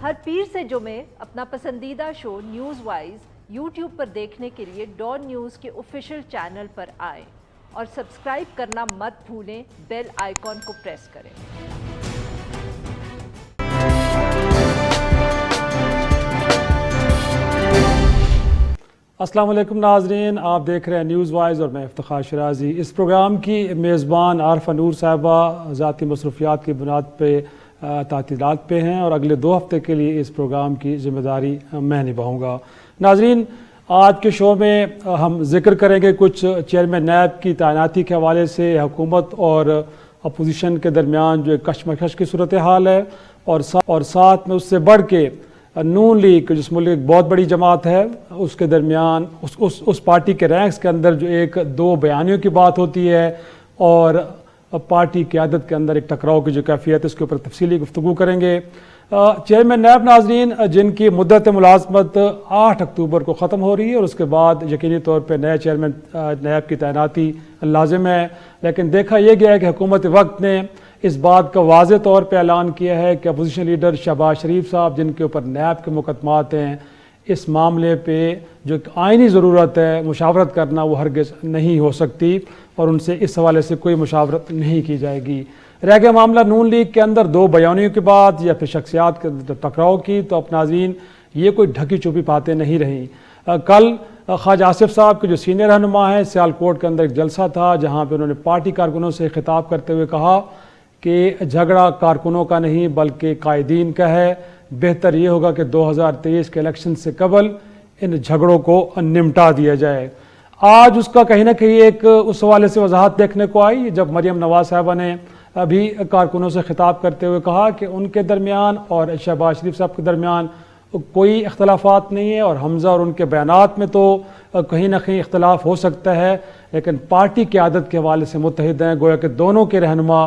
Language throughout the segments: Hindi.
हर पीर से जुमे अपना पसंदीदा शो न्यूज़ वाइज यूट्यूब पर देखने के लिए डॉन न्यूज़ के ऑफिशियल चैनल पर आएं और सब्सक्राइब करना मत भूलें, बेल आइकॉन को प्रेस करें। अस्सलाम वालेकुम नाजरीन, आप देख रहे हैं न्यूज़ वाइज और मैं इफ्तिखार शिराजी। इस प्रोग्राम की मेज़बान आरफा नूर साहिबा ज़ाती मसरूफियात की बुनियाद पे तातीलात पे हैं और अगले 2 हफ्ते के लिए इस प्रोग्राम की ज़िम्मेदारी मैं निभाऊँगा। नाजरीन, आज के शो में हम जिक्र करेंगे कुछ चेयरमैन नैब की तैनाती के हवाले से हुकूमत और अपोजिशन के दरमियान जो एक कशमकश की सूरत हाल है और साथ में उससे बढ़ के नून लीग जिस मुल्क एक बहुत बड़ी जमात है उसके दरमियान उस पार्टी के रैंक्स के अंदर जो 1-2 बयानियों की बात होती है और पार्टी क़यादत के अंदर एक टकराव की जो कैफियत है उसके ऊपर तफसीली गुफ्तगू करेंगे। चेयरमैन नैब नाजरीन जिनकी मुद्दत मुलाजमत 8 अक्टूबर को ख़त्म हो रही है और उसके बाद यकीनी तौर पर नए चेयरमैन नैब की तैनाती लाजिम है, लेकिन देखा यह गया है कि हुकूमत वक्त ने इस बात का वाज़े तौर पर ऐलान किया है कि अपोजिशन लीडर शहबाज शरीफ साहब जिनके ऊपर नैब के मुकदमात हैं, इस मामले पे जो आइनी ज़रूरत है मुशावरत करना वो हरगिज़ नहीं हो सकती और उनसे इस हवाले से कोई मुशावरत नहीं की जाएगी। रह गया मामला नून लीग के अंदर 2 बयानियों के बाद या फिर शख्सियात के टकराव की, तो अब नाज़रीन ये कोई ढकी छुपी बातें नहीं रहीं। कल ख्वाजा आसिफ साहब के जो सीनियर रहनुमा हैं सियालकोट के अंदर एक जलसा था जहाँ पर उन्होंने पार्टी कारकुनों से खिताब करते हुए कहा कि झगड़ा कारकुनों का नहीं बल्कि कायदीन का है, बेहतर ये होगा कि 2023 के इलेक्शन से कबल इन झगड़ों को निमटा दिया जाए। आज उसका कहीं ना कहीं एक उस हवाले से वजाहत देखने को आई जब मरियम नवाज साहबा ने अभी कारकुनों से खिताब करते हुए कहा कि उनके दरमियान और शहबाज शरीफ साहब के दरमियान कोई इख्तलाफात नहीं है और हमजा और उनके बयानात में तो कहीं ना कहीं इख्तलाफ हो सकता है, लेकिन पार्टी की आदत के हवाले से मुत्तहिद हैं, गोया कि दोनों के रहनुमा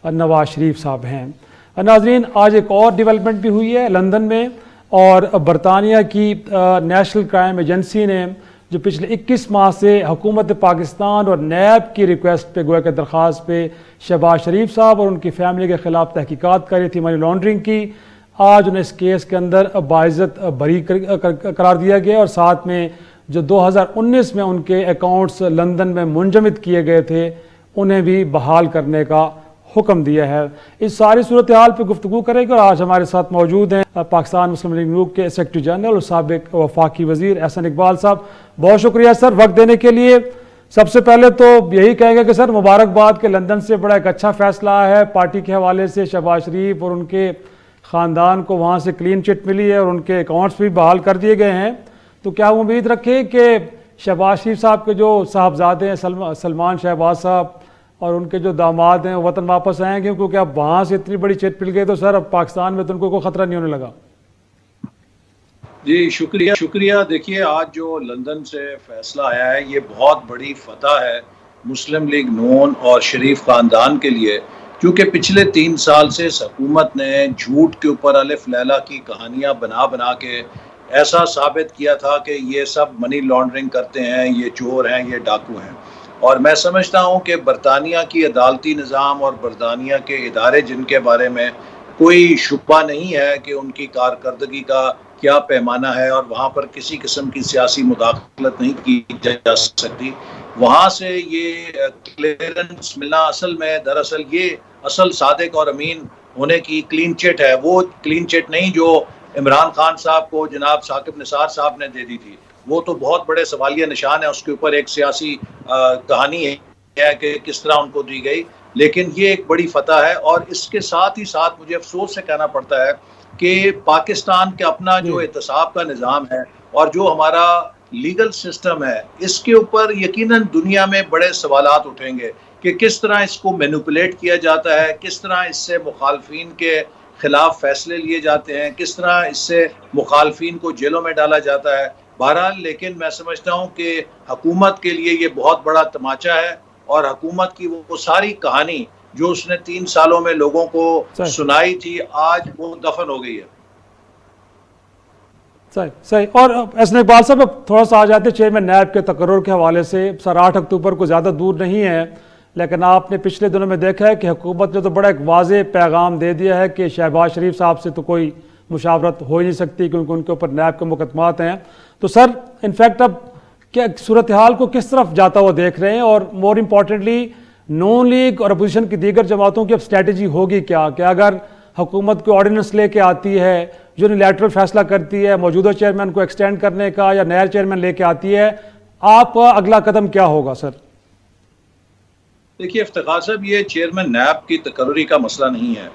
नवाज शरीफ साहब हैं। नाजरीन, आज एक और डेवलपमेंट भी हुई है लंदन में और बरतानिया की नेशनल क्राइम एजेंसी ने जो पिछले 21 माह से हुकूमत पाकिस्तान और नैब की रिक्वेस्ट पे गोया के दरख्वास्त पे शहबाज शरीफ साहब और उनकी फैमिली के खिलाफ तहकीकात करी थी मनी लॉन्ड्रिंग की, आज उन्हें इस केस के अंदर बाइज्जत बरी करार दिया गया और साथ में जो 2019 में उनके अकाउंट्स लंदन में मुंजमद किए गए थे उन्हें भी बहाल करने का हुक्म दिया है। इस सारी सूरत हाल पर गुफ्तगू करेंगे और आज हमारे साथ मौजूद हैं पाकिस्तान मुस्लिम लीग नून के सेक्रेटरी जनरल और साबिक वफाकी वजीर एहसन इकबाल साहब। बहुत शुक्रिया सर वक्त देने के लिए। सबसे पहले तो यही कहेंगे कि सर मुबारकबाद के लंदन से बड़ा एक अच्छा फैसला है पार्टी के हवाले से, शहबाज शरीफ और उनके ख़ानदान को वहाँ से क्लीन चिट मिली है और उनके अकाउंट्स भी बहाल कर दिए गए हैं। तो क्या उम्मीद रखें कि शहबाज शरीफ साहब के जो साहबजादे हैं सलमान शहबाज साहब और उनके जो दामाद हैं वतन वापस आएंगे, क्योंकि अब वहाँ से इतनी बड़ी चिट मिल गई तो सर अब पाकिस्तान में तो उनको कोई ख़तरा नहीं होने लगा? जी शुक्रिया। देखिए, आज जो लंदन से फैसला आया है ये बहुत बड़ी फतह है मुस्लिम लीग नून और शरीफ ख़ानदान के लिए, क्योंकि पिछले 3 साल से इस हुकूमत ने झूठ के ऊपर अलिफ लैला की कहानियाँ बना के ऐसा साबित किया था कि ये सब मनी लॉन्ड्रिंग करते हैं, ये चोर हैं, ये डाकू हैं। और मैं समझता हूँ कि बरतानिया की अदालती निज़ाम और बरतानिया के इदारे जिनके बारे में कोई शुबा नहीं है कि उनकी कारकर्दगी का क्या पैमाना है और वहाँ पर किसी किस्म की सियासी मुदाखलत नहीं की जा सकती, वहाँ से ये क्लियरेंस मिलना दरअसल ये असल सादिक और अमीन होने की क्लीन चिट है। वो क्लीन चिट नहीं जो इमरान खान साहब को जनाब साकिब निसार साहब ने दे दी थी, वो तो बहुत बड़े सवालिया निशान है, उसके ऊपर एक सियासी कहानी है कि किस तरह उनको दी गई, लेकिन ये एक बड़ी फतह है। और इसके साथ ही साथ मुझे अफसोस से कहना पड़ता है कि पाकिस्तान के अपना जो एहतसाब का निज़ाम है और जो हमारा लीगल सिस्टम है, इसके ऊपर यकीनन दुनिया में बड़े सवालात उठेंगे कि किस तरह इसको मैनिपुलेट किया जाता है, किस तरह इससे मुखालफिन के खिलाफ फैसले लिए जाते हैं, किस तरह इससे मुखालफिन को जेलों में डाला जाता है। बहरहाल, लेकिन मैं समझता हूँ कि हुकूमत के लिए ये बहुत बड़ा तमाचा है और हुकूमत की वो सारी कहानी जो उसने 3 सालों में लोगों को सुनाई थी आज वो दफन हो गई है। सही। और एहसन इकबाल साहब अब थोड़ा सा आ जाते चेयरमैन नैब के तकर्रुर के हवाले से। सर 8 अक्टूबर को ज़्यादा दूर नहीं है, लेकिन आपने पिछले दिनों में देखा है कि हुकूमत ने तो बड़ा एक वाज़ेह पैगाम दे दिया है कि शहबाज शरीफ साहब से तो कोई मुशावरत हो ही नहीं सकती क्योंकि उनके ऊपर नैब के मुकदमात हैं। तो सर इनफैक्ट अब क्या सूरत हाल को किस तरफ जाता हुआ देख रहे हैं, और मोर इम्पॉर्टेंटली नून लीग और अपोजिशन की दीगर जमातों की अब स्ट्रैटेजी होगी क्या? कि अगर हुकूमत कोई ऑर्डिनेंस लेके आती है, यूनिलैटरल फैसला करती है मौजूदा चेयरमैन को एक्सटेंड करने का, या नया चेयरमैन लेके आती है, आपका अगला कदम क्या होगा सर? देखिए इफ्तिखार साहब, ये चेयरमैन नैब की तकर्री का मसला नहीं है।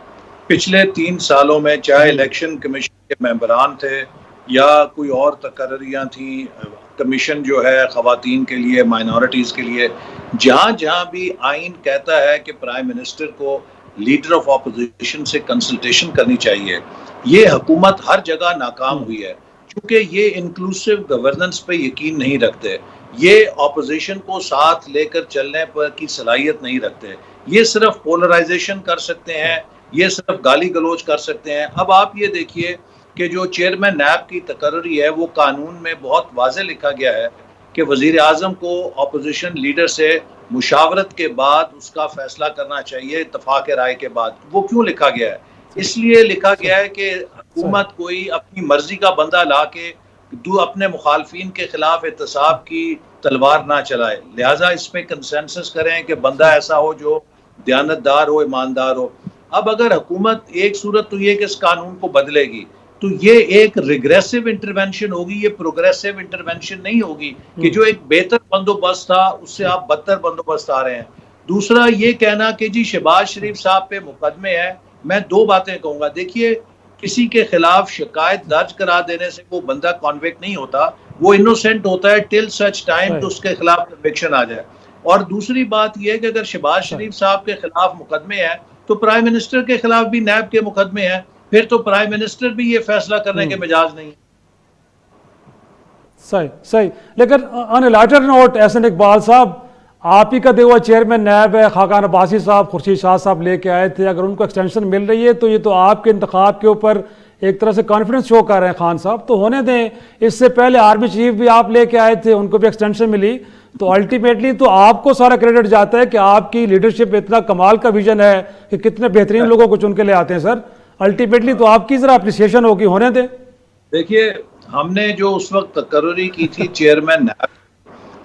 पिछले 3 सालों में चाहे इलेक्शन कमीशन के मेंबरान थे या कोई और तकर्रियाँ थी, कमीशन जो है ख़वातीन के लिए, माइनॉरिटीज़ के लिए, जहाँ जहाँ भी आइन कहता है कि प्राइम मिनिस्टर को लीडर ऑफ अपोजिशन से कंसल्टेशन करनी चाहिए, ये हुकूमत हर जगह नाकाम हुई है क्योंकि ये इंक्लूसिव गवर्नेंस पे यकीन नहीं रखते, ये अपोजिशन को साथ लेकर चलने पर की सलाहियत नहीं रखते, ये सिर्फ पोलराइजेशन कर सकते हैं, ये सिर्फ गाली गलोच कर सकते हैं। अब आप ये देखिए कि जो चेयरमैन नैब की तकर्री है वो कानून में बहुत वाज़ेह लिखा गया है कि वज़ीर आज़म को अपोजिशन लीडर से मुशावरत के बाद उसका फैसला करना चाहिए, इत्तफाक राय के बाद। वो क्यों लिखा गया है? इसलिए लिखा गया है कि हुकूमत कोई अपनी मर्जी का बंदा ला के अपने मुखालफिन के खिलाफ एहतसाब की तलवार ना चलाए, लिहाजा इस पे कंसेंसस करें कि बंदा ऐसा हो जो दयानतदार हो, ईमानदार हो। अब अगर हुकूमत, एक सूरत तो ये कि इस कानून को बदलेगी तो ये एक रिग्रेसिव इंटरवेंशन होगी, ये प्रोग्रेसिव इंटरवेंशन नहीं होगी कि जो एक बेहतर बंदोबस्त था उससे आप बदतर बंदोबस्त आ रहे हैं। दूसरा ये कहना कि जी शहबाज शरीफ साहब पे मुकदमे हैं, मैं 2 बातें कहूंगा। देखिए, किसी के खिलाफ शिकायत दर्ज करा देने से वो बंदा कॉन्विक्ट नहीं होता, वो इनोसेंट होता है टिल सच टाइम तो उसके खिलाफ कन्विक्शन आ जाए। और दूसरी बात यह है कि अगर शहबाज शरीफ साहब के खिलाफ मुकदमे हैं तो प्राइम मिनिस्टर के खिलाफ भी नैब के मुकदमे हैं, फिर तो प्राइम मिनिस्टर भी ये फैसला करने के मिजाज नहीं। सही सही। लेकिन on a lighter note Ehsan Iqbal साहब, आप ही का देवा चेयरमैन नैब है, खाकान अब्बासी साहब, खुर्शीद शाह साहब लेके आए थे, अगर उनको एक्सटेंशन मिल रही है तो ये तो आपके इंतखाब के ऊपर एक तरह से कॉन्फिडेंस शो कर रहे हैं खान साहब, तो होने दें। इससे पहले आर्मी चीफ भी आप लेके आए थे, उनको भी एक्सटेंशन मिली, तो अल्टीमेटली तो आपको सारा क्रेडिट जाता है कि आपकी लीडरशिप इतना कमाल का विजन है कि कितने बेहतरीन लोगों को चुन के ले आते हैं सर। अल्टीमेटली तो आपकी जरा अप्रिसिएशन होगी, होने दें। देखिए, हमने जो उस वक्त तकर्री की थी चेयरमैन नैब,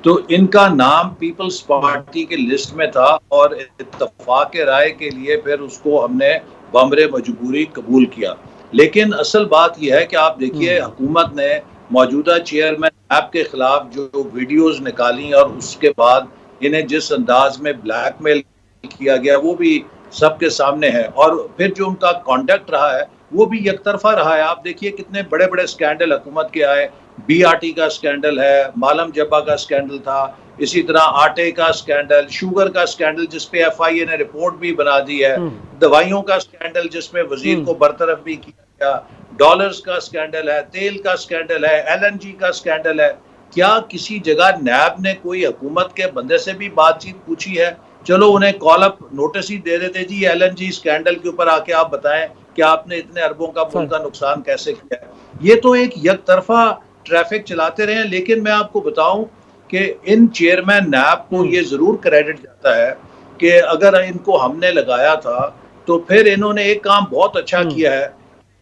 तो इनका नाम पीपल्स पार्टी के लिस्ट में था और इत्तफाक राय के लिए फिर उसको हमने बम्बरे मजबूरी कबूल किया। लेकिन असल बात यह है कि आप देखिए, हुकूमत ने मौजूदा चेयरमैन नैब के खिलाफ जो वीडियोस निकाली और उसके बाद इन्हें जिस अंदाज में ब्लैकमेल किया गया वो भी सबके सामने है, और फिर जो उनका कॉन्डक्ट रहा है वो भी एकतरफा रहा है। आप देखिए कितने बड़े बड़े स्कैंडल हुकूमत के आए, BRT का स्कैंडल है, मालम जब्बा का स्कैंडल था, इसी तरह आटे का स्कैंडल, शुगर का स्कैंडल जिसपे FIA ने रिपोर्ट भी बना दी है, दवाइयों का स्कैंडल जिसमें वजीर को बरतरफ भी किया गया, डॉलर्स का स्कैंडल है, तेल का स्कैंडल है, LNG का स्कैंडल है। क्या किसी जगह नैब ने कोई हुकूमत के बंदे से भी बातचीत पूछी है? चलो उन्हें कॉल अप नोटिस ही दे देते, जी LNG स्कैंडल के ऊपर आके आप बताएं कि आपने इतने अरबों का मुल्क का नुकसान कैसे किया है। ये तो एक यकतरफा ट्रैफिक चलाते रहे। लेकिन मैं आपको बताऊं कि इन चेयरमैन नैब को ये जरूर क्रेडिट जाता है कि अगर इनको हमने लगाया था तो फिर इन्होंने एक काम बहुत अच्छा किया है।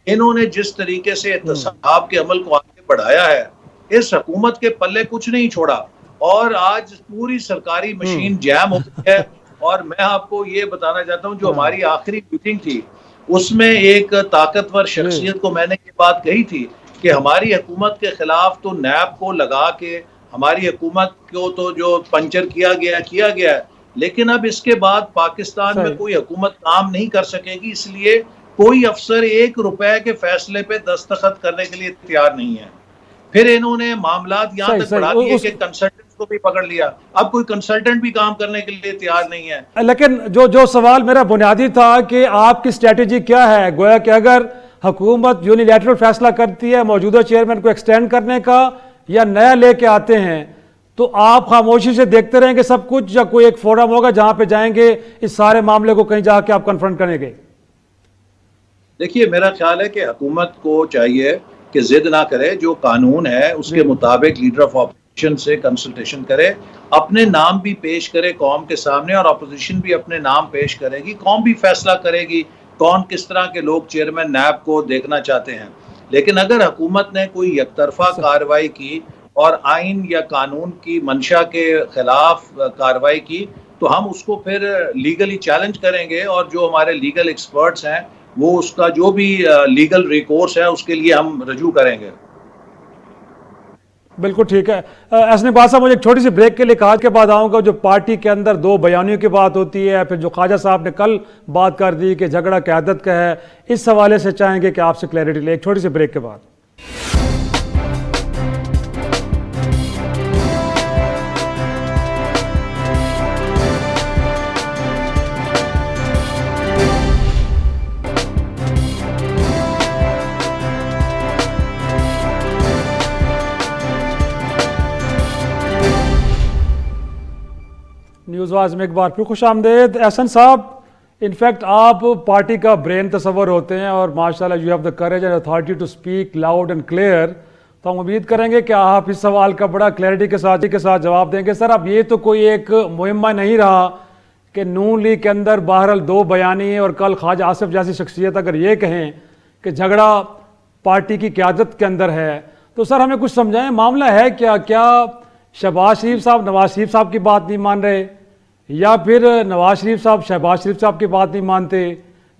इन्होंने जिस तरीके से एहतसाब के अमल को आगे बढ़ाया है, इस हुकूमत के पल्ले कुछ नहीं छोड़ा और आज पूरी सरकारी मशीन जैम हो गई है। और मैं आपको ये बताना चाहता हूँ, जो हमारी आखिरी मीटिंग थी उसमें एक ताकतवर शख्सियत को मैंने ये बात कही थी कि हमारी हुकूमत के खिलाफ तो नैब को लगा के हमारी हुकूमत को तो जो पंचर किया गया है, लेकिन अब इसके बाद पाकिस्तान में कोई हुकूमत काम नहीं कर सकेगी, इसलिए कोई अफसर 1 रुपए के फैसले पे दस्तखत करने के लिए तैयार नहीं है। फिर इन्होंने मामलात यहाँ तक बढ़ा दिए कि कंसल्टेंट को भी पकड़ लिया, अब कोई कंसल्टेंट भी काम करने के लिए तैयार नहीं है। लेकिन जो सवाल मेरा बुनियादी था कि आपकी स्ट्रेटेजी क्या है, गोया कि अगर हुकूमत यूनिलैटरल फैसला करती है मौजूदा चेयरमैन को एक्सटेंड करने का या नया लेके आते हैं, तो आप खामोशी से देखते रहेंगे सब कुछ, या कोई एक फोरम होगा जहां पे जाएंगे इस सारे मामले को कहीं जाके आप कन्फ्रंट करेंगे? देखिए, मेरा ख्याल है कि हुकूमत को चाहिए कि जिद ना करे, जो कानून है उसके मुताबिक लीडर ऑफ ऑपोजिशन से कंसल्टेशन करे, अपने नाम भी पेश करे कौम के सामने और अपोजिशन भी अपने नाम पेश करेगी, कौम भी फैसला करेगी कौन किस तरह के लोग चेयरमैन नैब को देखना चाहते हैं। लेकिन अगर हुकूमत ने कोई एकतरफा कार्रवाई की और आइन या कानून की मंशा के खिलाफ कार्रवाई की, तो हम उसको फिर लीगली चैलेंज करेंगे और जो हमारे लीगल एक्सपर्ट्स हैं वो उसका जो भी लीगल रिकोर्स है उसके लिए हम रजू करेंगे। बिल्कुल ठीक है। ऐसने बात साहब, मुझे एक छोटी सी ब्रेक के लिए कहा के बाद आऊँगा। जो पार्टी के अंदर दो बयानियों की बात होती है, फिर जो ख्वाजा साहब ने कल बात कर दी कि झगड़ा क़यादत का है, इस हवाले से चाहेंगे कि आपसे क्लैरिटी ले, एक छोटी सी ब्रेक के बाद। न्यूज़ वाज में एक बार फिर खुश आमदेद। एहसन साहब, इनफैक्ट आप पार्टी का ब्रेन तस्वर होते हैं और माशाल्लाह you have the courage and authority to speak loud and clear. तो हम उम्मीद करेंगे कि आप इस सवाल का बड़ा क्लैरिटी के साथ जवाब देंगे। सर, अब ये तो कोई एक मुहिम्मा नहीं रहा कि नून लीग के अंदर बहरहाल दो बयानी है और कल ख्वाजा आसिफ जैसी शख्सियत अगर ये कहें कि झगड़ा पार्टी की क़यादत के अंदर है, तो सर हमें कुछ समझाएं, मामला है क्या? क्या शहबाज शरीफ साहब नवाज शरीफ साहब की बात नहीं मान रहे, या फिर नवाज शरीफ साहब शहबाज शरीफ साहब की बात नहीं मानते,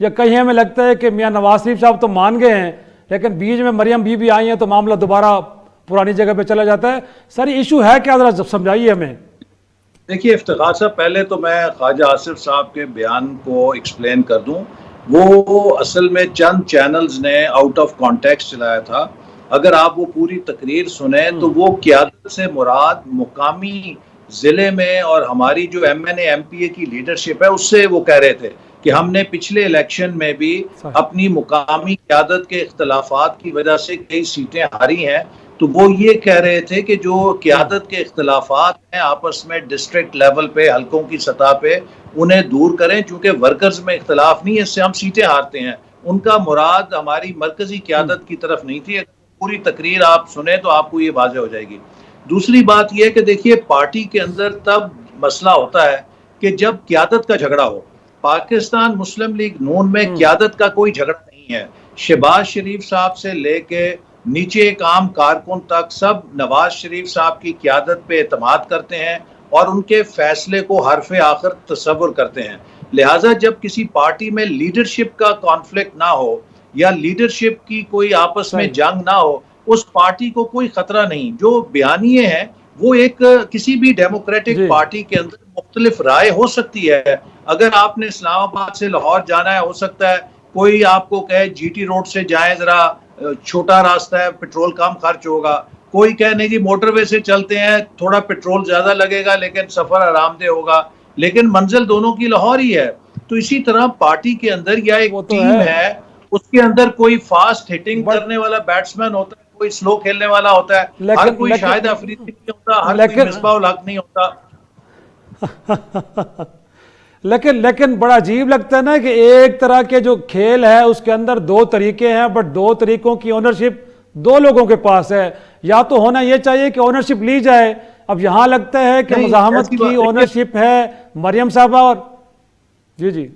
या कहीं हमें लगता है कि मियां नवाज शरीफ साहब तो मान गए हैं लेकिन बीच में मरियम बीबी आई हैं तो मामला दोबारा पुरानी जगह पे चला जाता है? सर ये इशू है क्या, जरा समझाइए हमें। देखिए इफ्तिखार साहब, पहले तो मैं ख्वाजा आसिफ साहब के बयान को एक्सप्लेन कर दूं। वो असल में चंद चैनल्स ने आउट ऑफ कॉन्टेक्स्ट चलाया था। अगर आप वो पूरी तकरीर सुने तो वो क़यादत से मुराद मुकामी जिले में और हमारी जो MNA MPA की लीडरशिप है उससे वो कह रहे थे कि हमने पिछले इलेक्शन में भी अपनी मुकामी क़यादत के इख्तलाफात की वजह से कई सीटें हारी हैं। तो वो ये कह रहे थे कि जो क़यादत के इख्तलाफात हैं आपस में डिस्ट्रिक्ट लेवल पे, हल्कों की सतह पे, उन्हें दूर करें, चूंकि वर्कर्स में इख्तलाफ नहीं है, इससे हम सीटें हारते हैं। उनका मुराद हमारी मरकजी क़यादत की तरफ नहीं थी। पूरी तकरीर आप सुने तो आपको ये वाज़ेह हो जाएगी। दूसरी बात यह कि देखिए पार्टी के अंदर तब मसला होता है कि जब क़यादत का झगड़ा हो। पाकिस्तान मुस्लिम लीग नून में क़यादत का कोई झगड़ा नहीं है। शहबाज शरीफ साहब से लेके नीचे एक आम कारकुन तक सब नवाज शरीफ साहब की क़यादत पे एतमाद करते हैं और उनके फैसले को हरफ़े आखिर तसव्वुर करते हैं। लिहाजा जब किसी पार्टी में लीडरशिप का कॉन्फ्लिक्ट ना हो या लीडरशिप की कोई आपस में जंग ना हो, उस पार्टी को कोई खतरा नहीं। जो बयानिए हैं वो एक किसी भी डेमोक्रेटिक पार्टी के अंदर मुख्तलिफ राय हो सकती है। अगर आपने इस्लामाबाद से लाहौर जाना है, हो सकता है कोई आपको कहे GT रोड से जाएं, जरा छोटा रास्ता है, पेट्रोल कम खर्च होगा। कोई कहे नहीं जी मोटरवे से चलते हैं, थोड़ा पेट्रोल ज्यादा लगेगा लेकिन सफर आरामदेह होगा, लेकिन मंजिल दोनों की लाहौर ही है। तो इसी तरह पार्टी के अंदर या एक टीम है, उसके अंदर कोई फास्ट हिटिंग करने वाला बैट्समैन होता है, कोई स्लो खेलने वाला होता है। हर कोई शाहिद अफरीदी नहीं होता, हर कोई मिसबाह उल हक नहीं होता। लेकिन बड़ा अजीब लगता है ना कि एक तरह के जो खेल है उसके अंदर दो तरीके हैं, बट दो तरीकों की ओनरशिप दो लोगों के पास है। या तो होना यह चाहिए कि ओनरशिप ली जाए, अब यहां लगता है कि मुजाहमत की ओनरशिप है मरियम साहबा और जी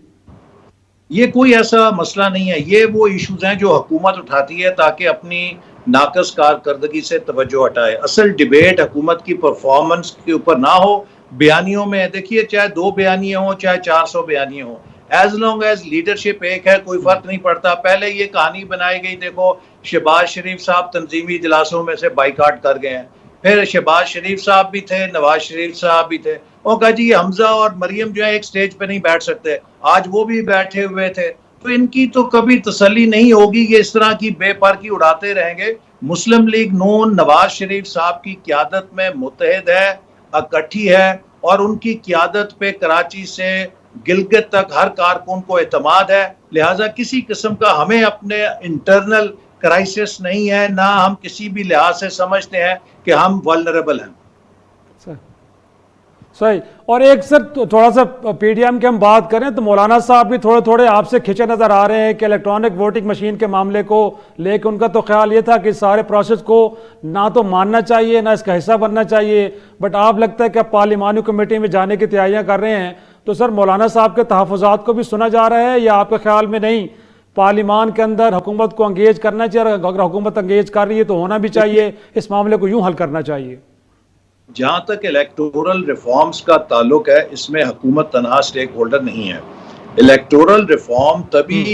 ये कोई ऐसा मसला नहीं है। ये वो इश्यूज हैं जो हुकूमत उठाती है ताकि अपनी नाकस कारकर्दगी से तवज्जो हटाए। असल डिबेट हुकूमत की परफॉर्मेंस के ऊपर ना हो, बयानियों में देखिए, चाहे 2 बयानिए हों चाहे 400 बयानिए हों, एज लॉन्ग एज लीडरशिप एक है कोई फर्क नहीं पड़ता। पहले ये कहानी बनाई गई, देखो शहबाज शरीफ साहब तंजीमी इजलासों में से बाइकाट कर गए हैं, फिर शहबाज शरीफ साहब भी थे, नवाज शरीफ साहब भी थे, और कहा जी हमजा और मरियम जो है एक स्टेज पे नहीं बैठ सकते, आज वो भी बैठे हुए थे। तो इनकी तो कभी तसल्ली नहीं होगी, ये इस तरह की बेपरखी उड़ाते रहेंगे। मुस्लिम लीग नून नवाज शरीफ साहब की क़यादत में मुत्तहिद है, इकट्ठी है, और उनकी क़यादत पे कराची से गिलगित तक हर कारकुन को एतमाद है। लिहाजा किसी किस्म का हमें अपने इंटरनल क्राइसिस नहीं है, ना हम किसी भी लिहाज से समझते हैं कि हम वल्नरेबल हैं। सही। और एक सर थोड़ा सा PDM की हम बात करें तो मौलाना साहब भी थोड़े थोड़े आपसे खिंचे नजर आ रहे हैं कि इलेक्ट्रॉनिक वोटिंग मशीन के मामले को लेकर उनका तो ख्याल ये था कि सारे प्रोसेस को ना तो मानना चाहिए ना इसका हिस्सा बनना चाहिए, बट आप लगता है कि आप पार्लिमानी कमेटी में जाने की तैयारियां कर रहे हैं। तो सर मौलाना साहब के तहफ़्फ़ुज़ात को भी सुना जा रहा है या आपके ख्याल में नहीं, पार्लिमान के अंदर हुकूमत को एंगेज करना चाहिए, अगर हुकूमत एंगेज कर रही है तो होना भी चाहिए, इस मामले को यूं हल करना चाहिए? जहाँ तक इलेक्टोरल रिफॉर्म्स का ताल्लुक है, इसमें हुकूमत तनहा स्टेक होल्डर नहीं है। इलेक्टोरल रिफॉर्म तभी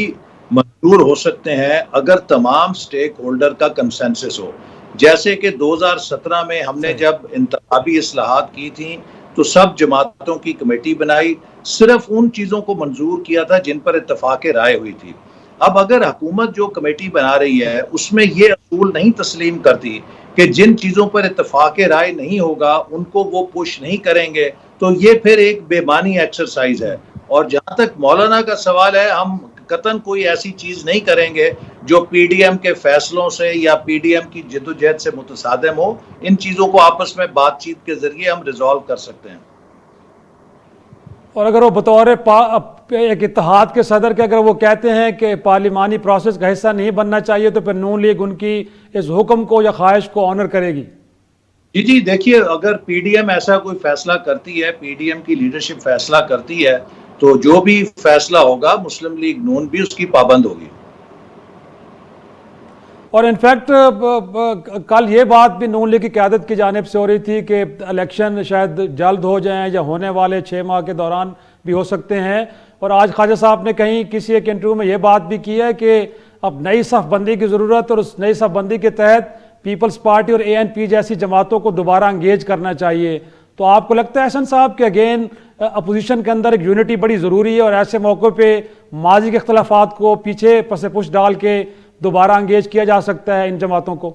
मंजूर हो सकते हैं अगर तमाम स्टेक होल्डर का कंसेंसस हो। जैसे कि 2017 में हमने जब इंतखाबी इस्लाहात की थी तो सब जमातों की कमेटी बनाई, सिर्फ उन चीज़ों को मंजूर किया था जिन पर इत्तफाक राय हुई थी। अब अगर हुकूमत जो कमेटी बना रही है उसमें ये असूल नहीं तस्लीम करती कि जिन चीज़ों पर इत्तफाक राय नहीं होगा उनको वो पुश नहीं करेंगे, तो ये फिर एक बेमानी एक्सरसाइज है। और जहाँ तक मौलाना का सवाल है, हम कतन कोई ऐसी चीज़ नहीं करेंगे जो पीडीएम के फैसलों से या पीडीएम की जद्दोजहद से मुतसादिम हो। इन चीज़ों को आपस में बातचीत के जरिए हम रिजॉल्व कर सकते हैं। और अगर वो बतौर एक इत्तेहाद के सदर के अगर वो कहते हैं कि पार्लिमानी प्रोसेस का हिस्सा नहीं बनना चाहिए, तो फिर नून लीग उनकी इस हुक्म को या ख्वाहिश को ऑनर करेगी? जी जी, देखिए, अगर पीडीएम ऐसा कोई फैसला करती है, पीडीएम की लीडरशिप फैसला करती है, तो जो भी फैसला होगा मुस्लिम लीग नून भी उसकी पाबंद होगी। और इनफैक्ट कल ये बात भी नून लीग की क़यादत की जानिब से हो रही थी कि इलेक्शन शायद जल्द हो जाएं या होने वाले 6 माह के दौरान भी हो सकते हैं। और आज ख्वाजा साहब ने कहीं किसी एक इंटरव्यू में ये बात भी की है कि अब नई सफ़बंदी की ज़रूरत, और उस नई सफ़बंदी के तहत पीपल्स पार्टी और ANP जैसी जमातों को दोबारा इंगेज करना चाहिए। तो आपको लगता है एहसन साहब कि अगेन अपोजिशन के अंदर एक यूनिटी बड़ी ज़रूरी है और ऐसे मौक़ों पर माजी के अख्तलाफात को पीछे पसे पुश डाल के दोबारा इंगेज किया जा सकता है इन जमातों को?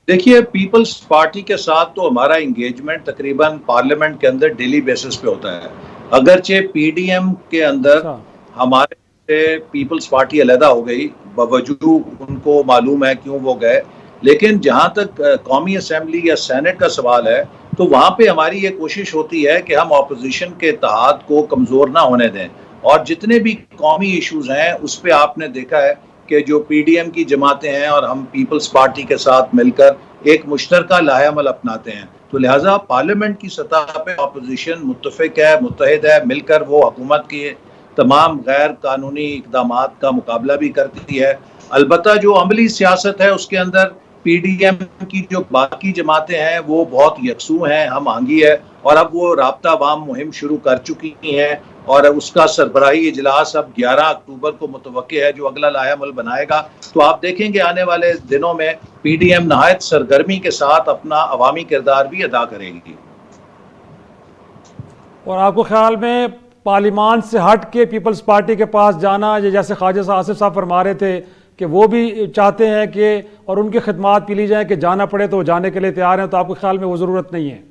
देखिए, पीपल्स पार्टी के साथ तो हमारा इंगेजमेंट तकरीबन पार्लियामेंट के अंदर डेली बेसिस पे होता है। अगरचे पीडीएम के अंदर हमारे से पीपल्स पार्टी अलहदा हो गई, बावजूद उनको मालूम है क्यों वो गए, लेकिन जहाँ तक कौमी असम्बली या सेनेट का सवाल है तो वहाँ पे हमारी ये कोशिश होती है कि हम अपोजिशन के इत्तेहाद को कमज़ोर ना होने दें। और जितने भी कौमी इशूज़ हैं उस पर आपने देखा है कि जो पीडीएम की जमातें हैं और हम पीपल्स पार्टी के साथ मिलकर एक मुश्तरका लाहेअमल अपनाते हैं। तो लिहाजा पार्लियामेंट की सतह पे अपोजिशन मुत्तफिक है, मुत्तहिद है, मिलकर वो हुकूमत के तमाम गैर कानूनी इक़दामात का मुकाबला भी करती है। अलबत्ता जो अमली सियासत है उसके अंदर पीडीएम की जो बाकी जमातें हैं वो बहुत यकसू हैं, हम आहंगी है, और अब वो राब्ता वाम मुहिम शुरू कर चुकी हैं और उसका सरबराही इजलास अब 11 अक्टूबर को मुतवक्के है जो अगला लाहेअमल बनाएगा। तो आप देखेंगे आने वाले दिनों में पीडीएम नहायत सरगर्मी के साथ अपना अवामी किरदार भी अदा करेगी। और आपको ख्याल में पार्लियामान से हट के पीपल्स पार्टी के पास जाना, जैसे ख्वाजा आसिफ साहब फरमा रहे थे कि वो भी चाहते हैं कि और उनकी खिदमात पी ली जाए कि जाना पड़े तो जाने के लिए तैयार हैं, तो आपके ख्याल में वो ज़रूरत नहीं है?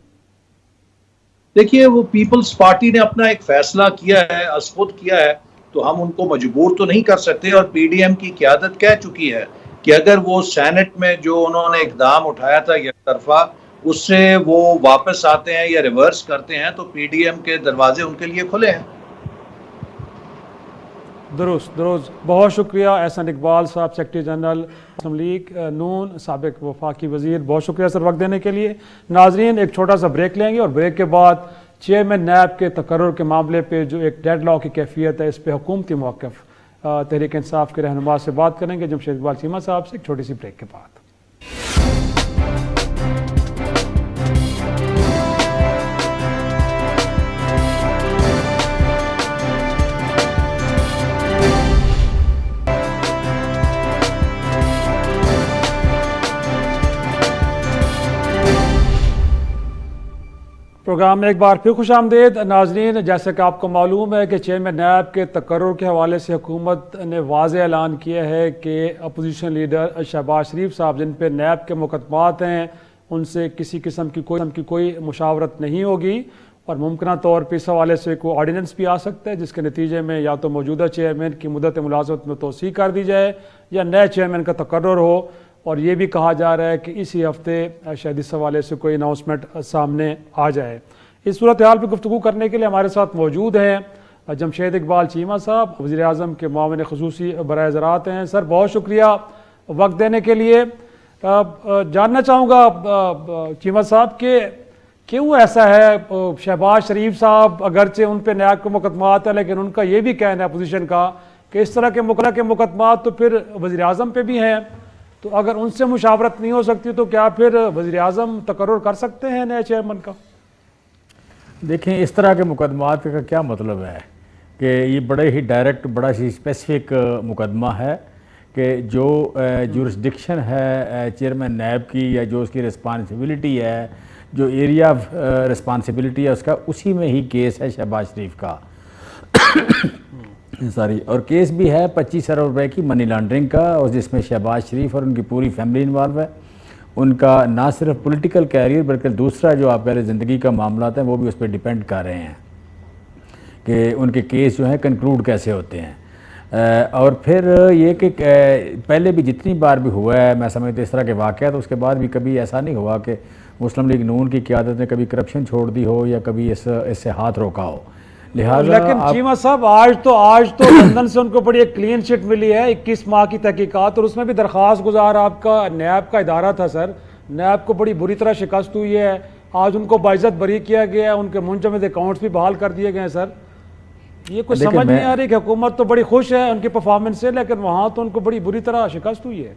देखिए, वो पीपल्स पार्टी ने अपना एक फैसला किया है, असखुद किया है, तो हम उनको मजबूर तो नहीं कर सकते। और पीडीएम की क़यादत कह चुकी है कि अगर वो सेनेट में जो उन्होंने इक़दाम उठाया था एक तरफा, उससे वो वापस आते हैं या रिवर्स करते हैं तो पीडीएम के दरवाजे उनके लिए खुले हैं। दुरुस्त दुरुस्त, बहुत शुक्रिया एहसन इकबाल साहब, सेक्रेटरी जनरल मुस्लिम लीग नून, साबिक वफाकी वज़ीर, बहुत शुक्रिया सर वक्त देने के लिए। नाजरीन, एक छोटा सा ब्रेक लेंगे और ब्रेक के बाद चेयरमैन नैब के तकर्रुर के मामले पे जो एक डेडलॉक की कैफियत है, इस पर हुकूमती मौक़िफ़ तहरीक इंसाफ के रहनुमा से बात करेंगे जमशेद इकबाल चीमा साहब से, एक छोटी सी ब्रेक के बाद। प्रोग्राम में एक बार फिर खुश आमदेद नाजरीन। जैसे कि आपको मालूम है कि चेयरमैन नैब के तकर्रुर के हवाले से हुकूमत ने वाज़े ऐलान किया है कि अपोजिशन लीडर शहबाज शरीफ साहब, जिन पर नैब के मुकदमात हैं, उनसे किसी किस्म की कोई मुशावरत नहीं होगी और मुमकिन तौर पर इस हवाले से कोई ऑर्डिनेंस भी आ सकता है जिसके नतीजे में या तो मौजूदा चेयरमैन की मुद्दत मुलाज़मत में तोसी कर दी जाए या नए चेयरमैन का तकर्रुर हो। और ये भी कहा जा रहा है कि इसी हफ्ते शायद इस हवाले से कोई अनाउंसमेंट सामने आ जाए। इस सूरत हाल पर गुफ्तगू करने के लिए हमारे साथ मौजूद हैं जमशेद इकबाल चीमा साहब, वज़ीर आज़म के मुआविन ख़ुसूसी बराए ज़राअत हैं। सर, बहुत शुक्रिया वक्त देने के लिए। जानना चाहूँगा चीमा साहब के क्यों ऐसा है? शहबाज शरीफ साहब अगरचे उन पे नैब के मुकदमात है, लेकिन उनका ये भी कहना है अपोजिशन का कि इस तरह के मुकदमात तो फिर वज़ीर आज़म पे भी हैं, तो अगर उनसे मुशावरत नहीं हो सकती तो क्या फिर वज़ीर आज़म तकर्रुर कर सकते हैं नए चेयरमैन का? देखें, इस तरह के मुकदमात का क्या मतलब है कि ये बड़े ही डायरेक्ट, बड़ा ही स्पेसिफिक मुकदमा है कि जो जुरिस्डिक्शन है चेयरमैन नैब की, या जो उसकी रिस्पांसिबिलिटी है, जो एरिया ऑफ रिस्पांसिबिलिटी है उसका, उसी में ही केस है शहबाज शरीफ का सॉरी। और केस भी है 25 अरब रुपए की मनी लॉन्ड्रिंग का, और जिसमें शहबाज शरीफ और उनकी पूरी फैमिली इन्वॉल्व है। उनका ना सिर्फ पॉलिटिकल कैरियर बल्कि दूसरा जो आप कह रहे ज़िंदगी का मामला है वो भी उस पर डिपेंड कर रहे हैं कि उनके केस जो हैं कंक्लूड कैसे होते हैं। और फिर ये कि पहले भी जितनी बार भी हुआ है, मैं समझता इस तरह के वाक़या, तो उसके बाद भी कभी ऐसा नहीं हुआ कि मुस्लिम लीग नून की क़यादत ने कभी करप्शन छोड़ दी हो या कभी इससे हाथ रोका हो। लिहाजा लेकिन चीमा साहब आज तो लंदन से उनको बड़ी एक क्लीन चिट मिली है, 21 माह की तहकीकात, और उसमें भी दरख्वास्त गुजार आपका नैब का इदारा था सर। नैब को बड़ी बुरी तरह शिकस्त हुई है, आज उनको बाइज्जत बरी किया गया है, उनके मुंजमद अकाउंट्स भी बहाल कर दिए गए हैं सर। ये कुछ समझ नहीं आ रही कि हुकूमत तो बड़ी खुश है उनकी परफॉर्मेंस से, लेकिन वहाँ तो उनको बड़ी बुरी तरह शिकस्त हुई है।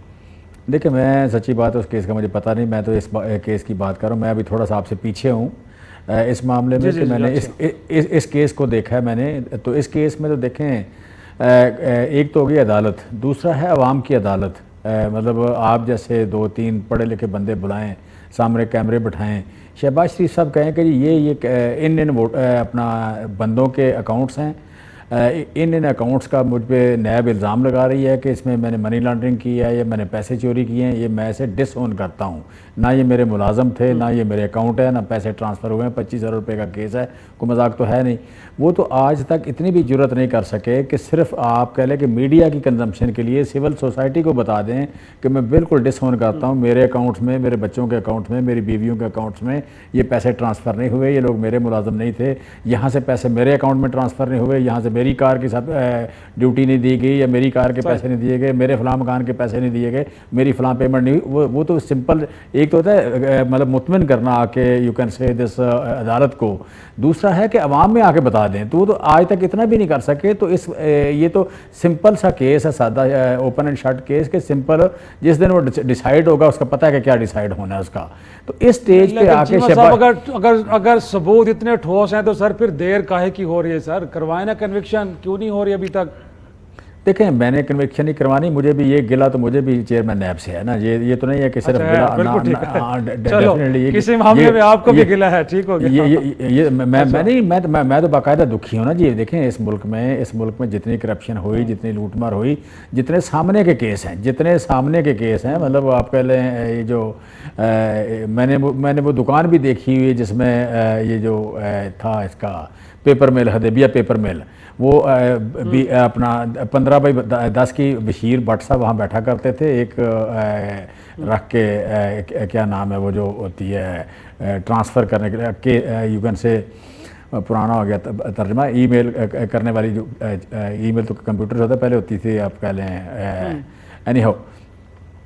देखिए, मैं सच्ची बात है उस केस का मुझे पता नहीं, मैं तो इस केस की बात कर रहा हूँ। मैं अभी थोड़ा सा आपसे पीछे हूँ इस मामले में कि मैंने इस केस को देखा है मैंने। तो इस केस में तो देखें, एक तो हो गई अदालत, दूसरा है अवाम की अदालत। मतलब आप जैसे 2-3 पढ़े लिखे बंदे बुलाएं, सामने कैमरे बिठाएं, शहबाज शरीफ साहब कहें कि ये इन अपना बंदों के अकाउंट्स हैं, इन अकाउंट्स का मुझ पर नैब इल्ज़ाम लगा रही है कि इसमें मैंने मनी लॉन्ड्रिंग की है या मैंने पैसे चोरी किए हैं, ये मैं इसे डिसओन करता हूँ। ना ये मेरे मुलाजम थे, ना ये मेरे अकाउंट है, ना पैसे ट्रांसफ़र हुए हैं। 25 अरब रुपये का केस है, कोई मजाक तो है नहीं। वो तो आज तक इतनी भी जुर्रत नहीं कर सके कि सिर्फ आप कह लें कि मीडिया की कंजम्पशन के लिए सिविल सोसाइटी को बता दें कि मैं बिल्कुल डिसओन करता हूँ, मेरे अकाउंट्स में, मेरे बच्चों के अकाउंट्स में, मेरी बीवियों के अकाउंट्स में ये पैसे ट्रांसफ़र नहीं हुए, ये लोग मेरे मुलाजम नहीं थे, यहाँ से पैसे मेरे अकाउंट में ट्रांसफ़र नहीं हुए, यहाँ से मेरी कार की साथ ड्यूटी नहीं दी गई, या मेरी कार के पैसे नहीं दिए गए, मेरे फलां मकान के पैसे नहीं दिए गए, मेरी फलां पेमेंट नहीं हुई। वो तो सिंपल एक तो होता है मतलब मुतमिन करना आके, यू कैन से दिस अदालत को। दूसरा है कि अवाम में आके बता दें, तो वो तो आज तक इतना भी नहीं कर सके। तो ये तो सिंपल सा केस है, सादा ओपन एंड शट केस के सिंपल, जिस दिन वो डिसाइड होगा उसका पता है कि क्या डिसाइड होना है उसका। तो इस स्टेज पे आके अगर सबूत इतने ठोस हैं तो सर फिर देर काहे की हो रही है सर? करवाए ना कन्विक्शन, क्यों नहीं हो रही अभी तक? देखें, मैंने कन्विक्शन नहीं करवानी, मुझे भी ये गिला तो मुझे भी चेयरमैन नैब से है ना। ये तो नहीं है कि सिर्फ गिला, किसी मामले में आपको भी गिला है, ठीक हो गया। मैं तो बाकायदा दुखी हूँ ना जी। देखें, इस मुल्क में जितनी करप्शन हुई, जितनी लूटमार हुई, जितने सामने के केस हैं, मतलब आप कह लें ये जो मैंने वो दुकान भी देखी हुई है जिसमें ये जो था इसका पेपर मिल, हदेबिया पेपर मिल, वो भी अपना 15/10 की बशीर भट्ट साहब वहाँ बैठा करते थे, एक रख के क्या नाम है वो जो होती है ट्रांसफ़र करने के लिए, यू कैन से पुराना हो गया तर्जमा, ईमेल करने वाली जो ईमेल तो कंप्यूटर होता पहले होती थी, आप कह लें एनी हाउ,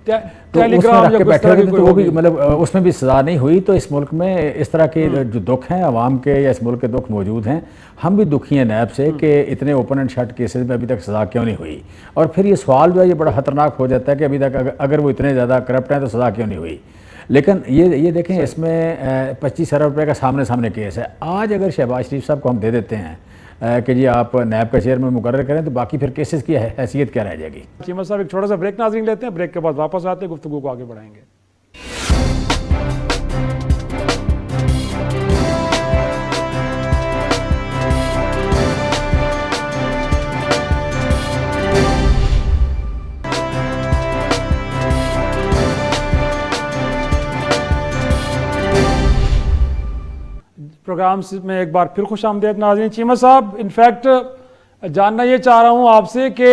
तो उसमें रख के बैठे हुए थे, तो वो भी मतलब उसमें भी सज़ा नहीं हुई। तो इस मुल्क में इस तरह के जो दुख हैं आवाम के, या इस मुल्क के दुख मौजूद हैं। हम भी दुखी हैं नैब से कि इतने ओपन एंड शट केसेस में अभी तक सज़ा क्यों नहीं हुई। और फिर ये सवाल जो है ये बड़ा ख़तरनाक हो जाता है कि अभी तक अगर वो इतने ज़्यादा करप्ट हैं तो सज़ा क्यों नहीं हुई। लेकिन ये देखें, इसमें 25 अरब रुपये का सामने केस है। आज अगर शहबाज शरीफ साहब को हम दे देते हैं कि जी आप नैब का चेयरमैन मुकर्रर करें, तो बाकी फिर केसेस की हैसियत क्या रह जाएगी। चीमा साहब एक छोटा सा ब्रेक नाज़रीन लेते हैं, ब्रेक के बाद वापस आते हैं, गुफ्तगू को आगे बढ़ाएंगे। प्रोग्राम में एक बार फिर खुश आमदेद नाज़रीन। चीमा साहब, इनफैक्ट जानना ये चाह रहा हूँ आपसे कि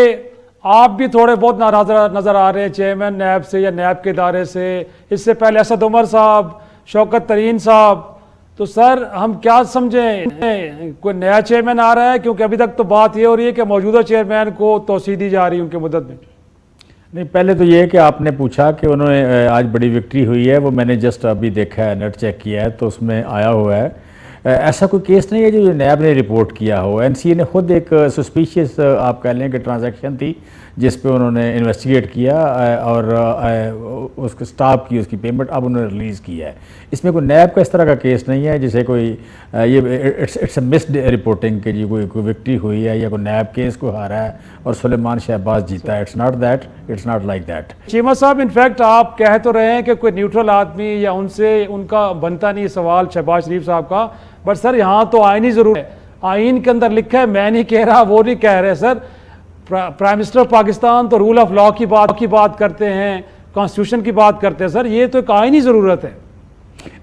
आप भी थोड़े बहुत नाराज नज़र आ रहे हैं चेयरमैन नैब से या नैब के इदारे से। इससे पहले असद उमर साहब, शौकत तरीन साहब, तो सर हम क्या समझें, कोई नया चेयरमैन आ रहा है? क्योंकि अभी तक तो बात ये हो रही है कि मौजूदा चेयरमैन को तोसी दी जा रही है उनके मुद्दत में। नहीं, पहले तो ये कि आपने पूछा कि उन्होंने आज बड़ी विक्ट्री हुई है, वो मैंने जस्ट अभी देखा है, नेट चेक किया है तो उसमें आया हुआ है। ऐसा कोई केस नहीं है जो नैब ने रिपोर्ट किया हो। एनसीए ने खुद एक सस्पिशियस आप कह लें कि ट्रांजैक्शन थी जिस पे उन्होंने इन्वेस्टिगेट किया और उसके स्टाफ की उसकी पेमेंट अब उन्होंने रिलीज़ की है। इसमें कोई नैब का इस तरह का केस नहीं है जिसे कोई ये इट्स अ मिस्ड रिपोर्टिंग कि जी कोई विक्ट्री हुई है या कोई नैब केस को हारा है और सुलेमान शहबाज जीता है। It's not that, it's not like that. Cheema साहब, इनफैक्ट आप कह तो रहे हैं कि कोई न्यूट्रल आदमी या उनसे उनका बनता नहीं सवाल शहबाज शरीफ साहब का, बट सर यहाँ तो आईनी जरूर है, आइन के अंदर लिखा है, मैं नहीं कह रहा, वो नहीं कह रहे सर। प्राइम मिनिस्टर पाकिस्तान तो रूल ऑफ लॉ की बात करते हैं, कॉन्स्टिट्यूशन की बात करते हैं सर, ये तो एक आईनी ज़रूरत है।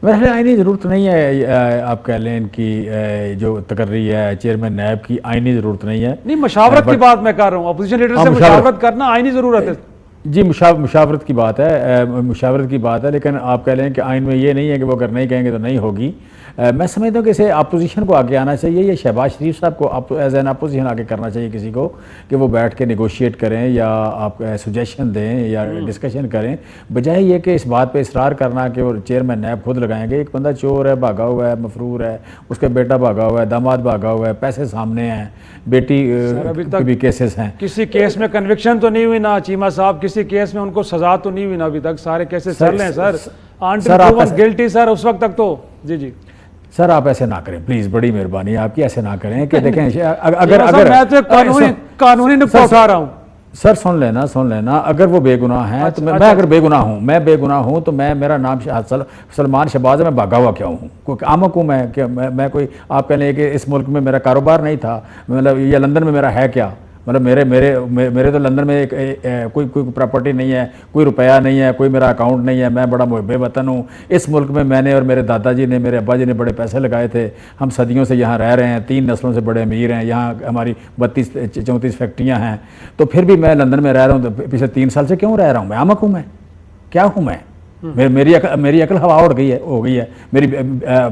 वैसे आईनी ज़रूरत नहीं है, आप कह लें इनकी जो तकर्री है चेयरमैन नैब की, आईनी ज़रूरत नहीं है। नहीं, मुशावरत की बात मैं कर रहा हूँ, अपोजिशन लीडर से मुशावरत करना आईनी ज़रूरत है जी। मुशावरत की बात है, मुशावरत की बात है, लेकिन आप कह लें कि आइन में ये नहीं है कि वो अगर नहीं कहेंगे तो नहीं होगी। मैं समझता हूँ कि इसे अपोजिशन को आगे आना चाहिए, या शहबाज शरीफ साहब को एज एन अपोजिशन आगे करना चाहिए किसी को कि वो बैठ के निगोशिएट करें या आप सुजेशन दें या डिस्कशन करें, बजाय ये कि इस बात पे इसरार करना कि वो चेयरमैन नैब खुद लगाएंगे। एक बंदा चोर है, भागा हुआ है, मफरूर है, उसका बेटा भागा हुआ है, दामाद भागा हुआ है, पैसे सामने हैं, बेटी के भी केसेस हैं। किसी केस में कन्विक्शन तो नहीं हुई ना चीमा साहब, किसी केस में उनको सजा तो नहीं हुई ना अभी तक, सारे केसेस चल रहे हैं सर, गिल्टी सर उस वक्त तक तो। जी सर, आप ऐसे ना करें प्लीज, बड़ी मेहरबानी आपकी, ऐसे ना करें कि देखें अगर मैं तो कानूनी नुक्ता उठा रहा हूं सर। सुन लेना, अगर वो बेगुनाह हैं तो मैं अगर बेगुनाह हूं तो मेरा नाम सलमान शहबाज है, मैं भागा हुआ क्यों हूं? कोई आमक हूं मैं कि मैं कोई आप कह लें कि इस मुल्क में मेरा कारोबार नहीं था, मतलब या लंदन में मेरा है क्या? मतलब मेरे तो लंदन में कोई प्रॉपर्टी नहीं है, कोई रुपया नहीं है, कोई मेरा अकाउंट नहीं है, मैं बड़ा मुहब्बे वतन हूँ। इस मुल्क में मैंने और मेरे दादाजी ने, मेरे अब्बा जी ने बड़े पैसे लगाए थे, हम सदियों से यहाँ रह रहे हैं, 3 नस्लों से बड़े अमीर हैं, यहाँ हमारी 32-34 फैक्ट्रियाँ हैं, तो फिर भी मैं लंदन में रह रहा हूँ। तो पिछले 3 साल से क्यों रह रहा हूँ? मैं आमक हूँ? मैं क्या हूँ? मैं मेरी अकल हवा हो गई है मेरी।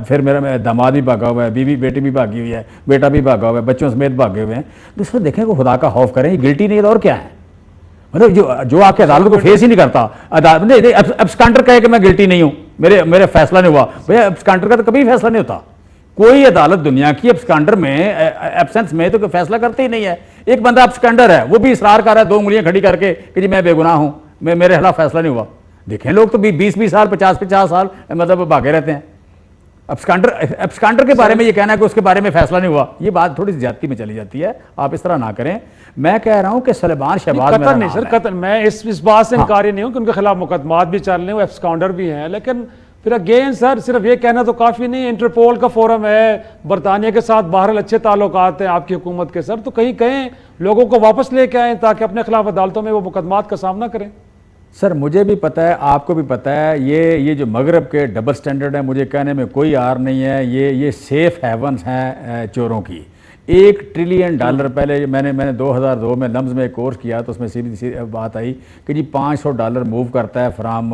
फिर मेरा दामाद भी भागा हुआ है, बेटी भी भागी हुई है, बेटा भी भागा हुआ है, बच्चों समेत भागे हुए हैं। तो इसको देखें को खुदा का खौफ करें, गिल्टी नहीं है और क्या है? मतलब जो आके अदालत को फेस ही नहीं करता, एब्सकांडर कहे कि मैं गिल्टी नहीं हूँ, मेरे फैसला नहीं हुआ। भैया एब्सकांडर का तो कभी फैसला नहीं होता। कोई अदालत दुनिया की एब्सकांडर में एब्सेंस में तो कोई फैसला करते ही नहीं है। एक बंदा एब्सकांडर है, वो भी इसरार कर रहा है 2 उंगलियां खड़ी करके कि जी मैं बेगुनाह हूँ, मेरे खिलाफ फैसला नहीं हुआ। देखें लोग तो 20-20 साल 50-50 साल मतलब भागे रहते हैं। एब्सकांडर के बारे में ये कहना है कि उसके बारे में फैसला नहीं हुआ, ये बात थोड़ी ज्यादती में चली जाती है। आप इस तरह ना करें। मैं कह रहा हूं कि सलमान शहबाज कतल नहीं सर, कतल मैं इस बात से इनकारी नहीं हूं कि उनके खिलाफ मुकदमात भी चल रहे हैं, वो एब्सकांडर भी हैं, लेकिन फिर अगेन सर सिर्फ ये कहना तो काफी नहीं। इंटरपोल का फोरम है, बरतानिया के साथ बहरहाल अच्छे ताल्लुकात हैं आपकी हुकूमत के सर, तो कहीं कहें लोगों को वापस लेके आए ताकि अपने खिलाफ अदालतों में वो मुकदमात का सामना करें। सर मुझे भी पता है, आपको भी पता है, ये जो मगरब के डबल स्टैंडर्ड है, मुझे कहने में कोई आर नहीं है। ये सेफ हेवन्स हैं चोरों की। $1 ट्रिलियन पहले मैंने 2002 में लम्स में एक कोर्स किया तो उसमें सीधी सी बात आई कि जी $500 मूव करता है from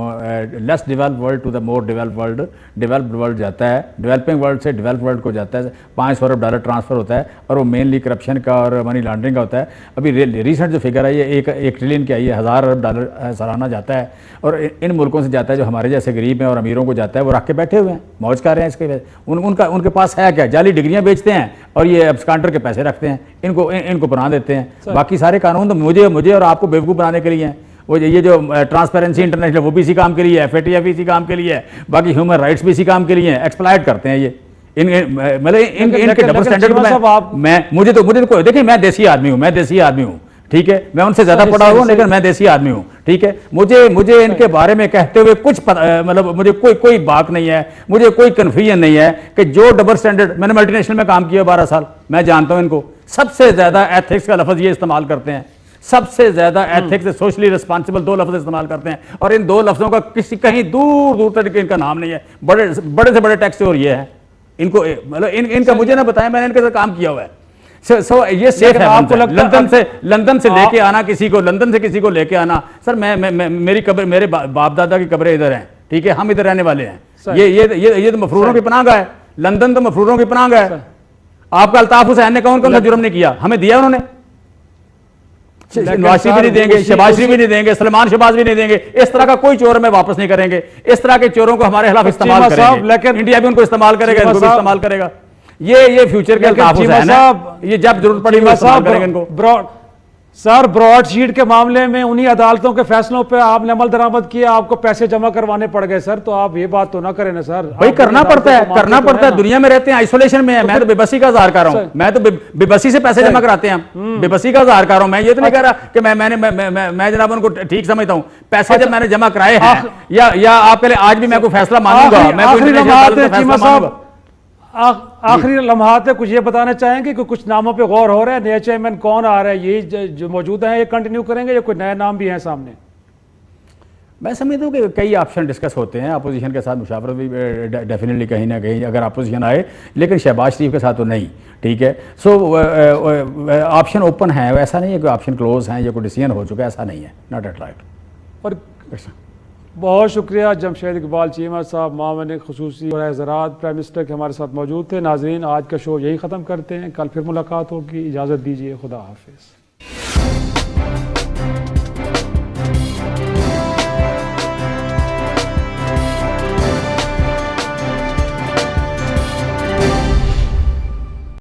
less developed world to the more developed world. Developed world जाता है, डेवलपिंग वर्ल्ड से डेवलप्ड वर्ल्ड को जाता है, $500 अरब ट्रांसफ़र होता है और वो मेनली करप्शन का और मनी लॉन्ड्रिंग का होता है। अभी रिसेंट जो फिगर आई है 1 ट्रिलियन की आई है, $1000 अरब सालाना जाता है और इन मुल्कों से जाता है जो हमारे जैसे गरीब हैं और अमीरों को जाता है। वो रख के बैठे हुए हैं, मौज कर रहे हैं इसके उनके पास है क्या? जाली डिग्रियाँ बेचते हैं और ये एब्सकांडर के पैसे रखते हैं, इनको बना देते हैं। बाकी सारे कानून तो मुझे और आपको बेवकूफ़ बनाने के लिए हैं। वो ये जो ट्रांसपेरेंसी इंटरनेशनल वो भी इसी काम के लिए है, FATF इसी काम के लिए है, बाकी ह्यूमन राइट्स भी इसी काम के लिए है। एक्सप्लॉइट करते हैं ये मतलब इनके डबल स्टैंडर्ड में मुझे तो देखिए मैं देसी आदमी हूँ, ठीक है, मैं उनसे ज्यादा पढ़ा हुआ लेकिन मैं देसी आदमी हूँ, ठीक है। मुझे इनके बारे में कहते हुए कुछ मतलब मुझे कोई बात नहीं है, मुझे कोई कन्फ्यूजन नहीं है कि जो डबल स्टैंडर्ड, मैंने मल्टीनेशनल में काम किया 12 साल, मैं जानता हूँ इनको। सबसे ज्यादा एथिक्स का लफ्ज ये इस्तेमाल करते हैं, सबसे ज्यादा एथिक्स सोशली रिस्पॉन्सिबल 2 लफ्ज इस्तेमाल करते हैं और इन 2 लफ्जों का कहीं दूर तक इनका नाम नहीं है। बड़े से बड़े टैक्स और ये है इनको, मतलब इनका मुझे ना बताया, मैंने इनके साथ काम किया हुआ है। ये सेफ है आपको लंदन से लेके आना किसी को लेके आना। सर मेरी कब्र, मेरे बाप दादा की कब्रें इधर हैं, ठीक है, हम इधर रहने वाले हैं। ये तो मफरूरों की पनाहगाह है, लंदन तो मफरूरों की पनाहगाह है। आपका अल्ताफ हुसैन ने कौन सा जुर्म नहीं किया? हमें दिया उन्होंने। नवाज शरीफ भी नहीं देंगे, शहबाज शरीफ भी नहीं देंगे, सलमान शहबाज भी नहीं देंगे। इस तरह का कोई चोर में वापस नहीं करेंगे। इस तरह के चोरों को हमारे खिलाफ इस्तेमाल करेंगे, लेकिन इंडिया भी उनको इस्तेमाल करेगा, इनको भी इस्तेमाल करेगा। ये फ्यूचर के तहफ़्फ़ुज़ है ना, ये जब जरूरत पड़ेगी इस्तेमाल करेंगे इनको। सर ब्रॉडशीट के मामले में उन्हीं अदालतों के फैसलों पे आपने अमल दरामद किया, आपको पैसे जमा करवाने पड़ गए सर, तो आप ये बात तो ना करें ना सर। भाई करना पड़ता है, करना पड़ता है। दुनिया में रहते हैं, आइसोलेशन में है। मैं तो बेबसी का इज़हार कर रहा हूं, मैं तो बेबसी से पैसे जमा कराते हैं, बेबसी का इज़हार कर रहा हूं। मैं ये तो नहीं कह रहा कि मैं जनाब उनको ठीक समझता हूं। पैसे जब मैंने जमा कराए हैं, या आपके लिए आज भी मैं कोई फैसला मानूंगा, मैं कोई फैसला मानूंगा। आखिरी लम्हात है, कुछ ये बताना चाहेंगे कि कुछ नामों पे गौर हो रहा है, नया चेयरमैन कौन आ रहा है, ये जो मौजूद हैं ये कंटिन्यू करेंगे या कोई नए नाम भी हैं सामने? मैं समझता हूँ कि कई ऑप्शन डिस्कस होते हैं, अपोजिशन के साथ मुशावरत भी डेफिनेटली कहीं ना कहीं अगर अपोजिशन आए, लेकिन शहबाज शरीफ के साथ तो नहीं। ठीक है, सो ऑप्शन ओपन है, ऐसा नहीं है कि ऑप्शन क्लोज हैं या कोई डिसीजन हो चुका है, ऐसा नहीं है, नॉट एट राइट। और बहुत शुक्रिया जमशेद इकबाल चीमा साहब, मामले खुसूसी और ज़राअत प्राइम मिनिस्टर के हमारे साथ मौजूद थे। नाजरीन, आज का शो यही ख़त्म करते हैं, कल फिर मुलाकात होगी, इजाज़त दीजिए, खुदा हाफिज़।